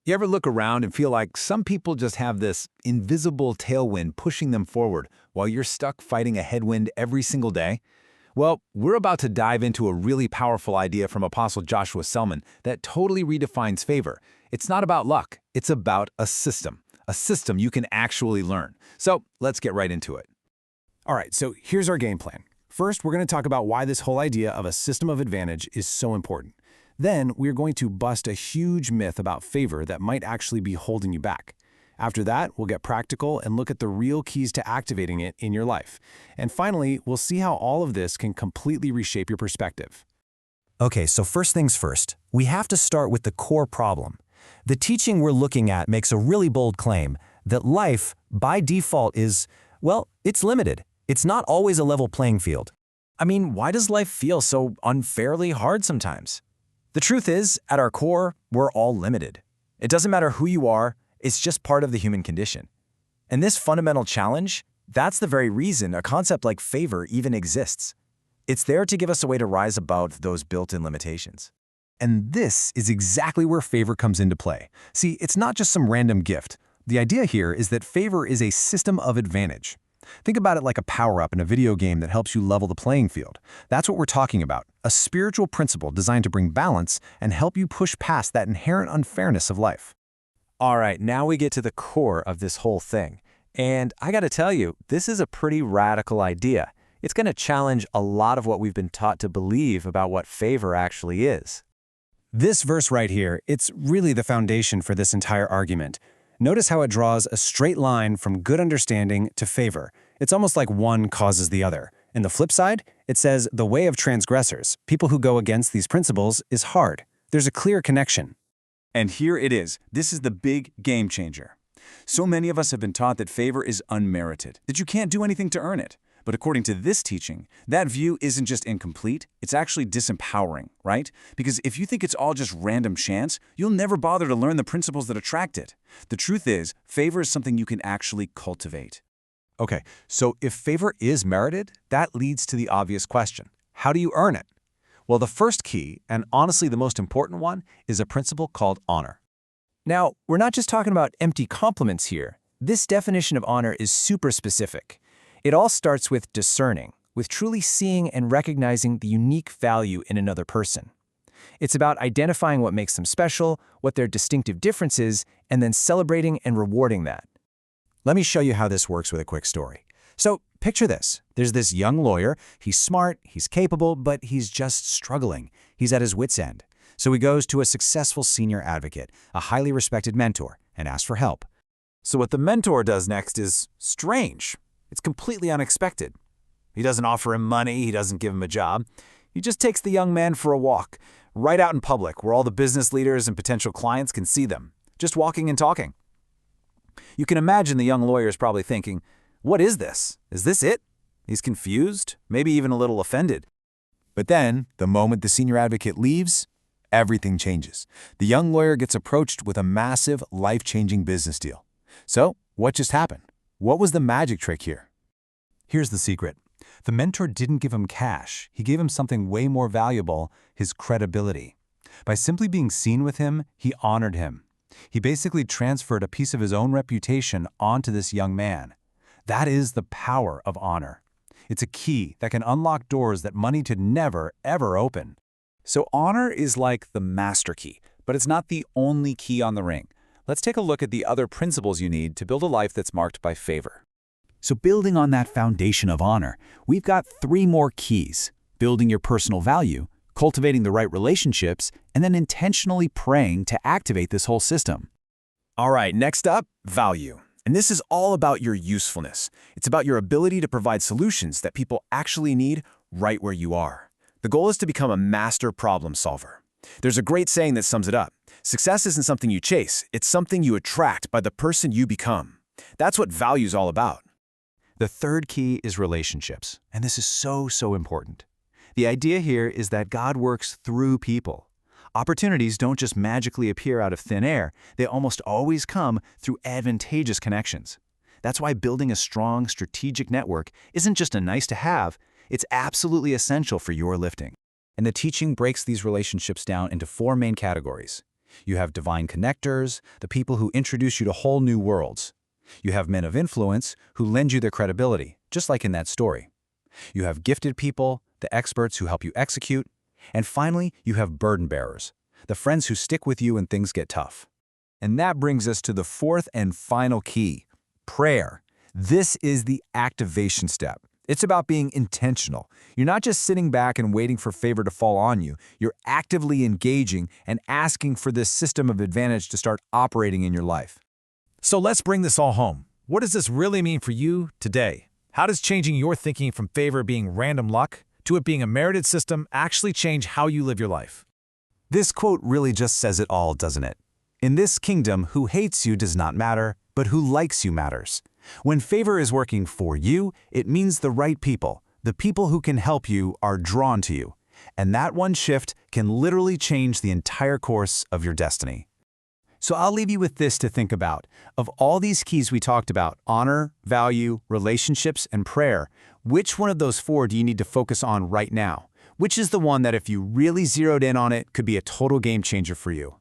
You ever look around and feel like some people just have this invisible tailwind pushing them forward while you're stuck fighting a headwind every single day? Well, we're about to dive into a really powerful idea from Apostle Joshua Selman that totally redefines favor. It's not about luck, it's about a system you can actually learn. So let's get right into it. All right, so here's our game plan. First, we're going to talk about why this whole idea of a system of advantage is so important. Then, we're going to bust a huge myth about favor that might actually be holding you back. After that, we'll get practical and look at the real keys to activating it in your life. And finally, we'll see how all of this can completely reshape your perspective. Okay, so first things first, we have to start with the core problem. The teaching we're looking at makes a really bold claim that life, by default, is, well, it's limited. It's not always a level playing field. I mean, why does life feel so unfairly hard sometimes? The truth is, at our core, we're all limited. It doesn't matter who you are, it's just part of the human condition. And this fundamental challenge, that's the very reason a concept like favor even exists. It's there to give us a way to rise above those built-in limitations. And this is exactly where favor comes into play. See, it's not just some random gift. The idea here is that favor is a system of advantage. Think about it like a power-up in a video game that helps you level the playing field. That's what we're talking about, a spiritual principle designed to bring balance and help you push past that inherent unfairness of life. All right, now we get to the core of this whole thing. And I gotta tell you, this is a pretty radical idea. It's gonna challenge a lot of what we've been taught to believe about what favor actually is. This verse right here, it's really the foundation for this entire argument. Notice how it draws a straight line from good understanding to favor. It's almost like one causes the other. And the flip side, it says the way of transgressors, people who go against these principles, is hard. There's a clear connection. And here it is. This is the big game changer. So many of us have been taught that favor is unmerited, that you can't do anything to earn it. But according to this teaching, that view isn't just incomplete, it's actually disempowering, right? Because if you think it's all just random chance, you'll never bother to learn the principles that attract it. The truth is, favor is something you can actually cultivate. Okay, so if favor is merited, that leads to the obvious question. How do you earn it? Well, the first key, and honestly the most important one, is a principle called honor. Now, we're not just talking about empty compliments here. This definition of honor is super specific. It all starts with discerning, with truly seeing and recognizing the unique value in another person. It's about identifying what makes them special, what their distinctive difference is, and then celebrating and rewarding that. Let me show you how this works with a quick story. So picture this. There's this young lawyer. He's smart, he's capable, but he's just struggling. He's at his wit's end. So he goes to a successful senior advocate, a highly respected mentor, and asks for help. So what the mentor does next is strange. It's completely unexpected. He doesn't offer him money, he doesn't give him a job. He just takes the young man for a walk, right out in public where all the business leaders and potential clients can see them, just walking and talking. You can imagine the young lawyer is probably thinking, what is this? Is this it? He's confused, maybe even a little offended. But then, the moment the senior advocate leaves, everything changes. The young lawyer gets approached with a massive, life-changing business deal. So, what just happened? What was the magic trick here? Here's the secret. The mentor didn't give him cash. He gave him something way more valuable, his credibility. By simply being seen with him, he honored him. He basically transferred a piece of his own reputation onto this young man. That is the power of honor. It's a key that can unlock doors that money could never, ever open. So honor is like the master key, but it's not the only key on the ring. Let's take a look at the other principles you need to build a life that's marked by favor. So building on that foundation of honor, we've got 3 more keys: building your personal value, cultivating the right relationships, and then intentionally praying to activate this whole system. All right, next up, value. And this is all about your usefulness. It's about your ability to provide solutions that people actually need right where you are. The goal is to become a master problem solver. There's a great saying that sums it up. Success isn't something you chase, it's something you attract by the person you become. That's what value is all about. The third key is relationships, and this is so important. The idea here is that God works through people. Opportunities don't just magically appear out of thin air, they almost always come through advantageous connections. That's why building a strong, strategic network isn't just a nice-to-have, it's absolutely essential for your lifting. And the teaching breaks these relationships down into 4 main categories. You have divine connectors, the people who introduce you to whole new worlds. You have men of influence who lend you their credibility, just like in that story. You have gifted people, the experts who help you execute. And finally, you have burden bearers, the friends who stick with you when things get tough. And that brings us to the fourth and final key, prayer. This is the activation step. It's about being intentional. You're not just sitting back and waiting for favor to fall on you. You're actively engaging and asking for this system of advantage to start operating in your life. So let's bring this all home. What does this really mean for you today? How does changing your thinking from favor being random luck to it being a merited system actually change how you live your life? This quote really just says it all, doesn't it? In this kingdom, who hates you does not matter, but who likes you matters. When favor is working for you, it means the right people, the people who can help you, are drawn to you. And that one shift can literally change the entire course of your destiny. So I'll leave you with this to think about. Of all these keys we talked about, honor, value, relationships, and prayer, which one of those four do you need to focus on right now? Which is the one that if you really zeroed in on it could be a total game changer for you?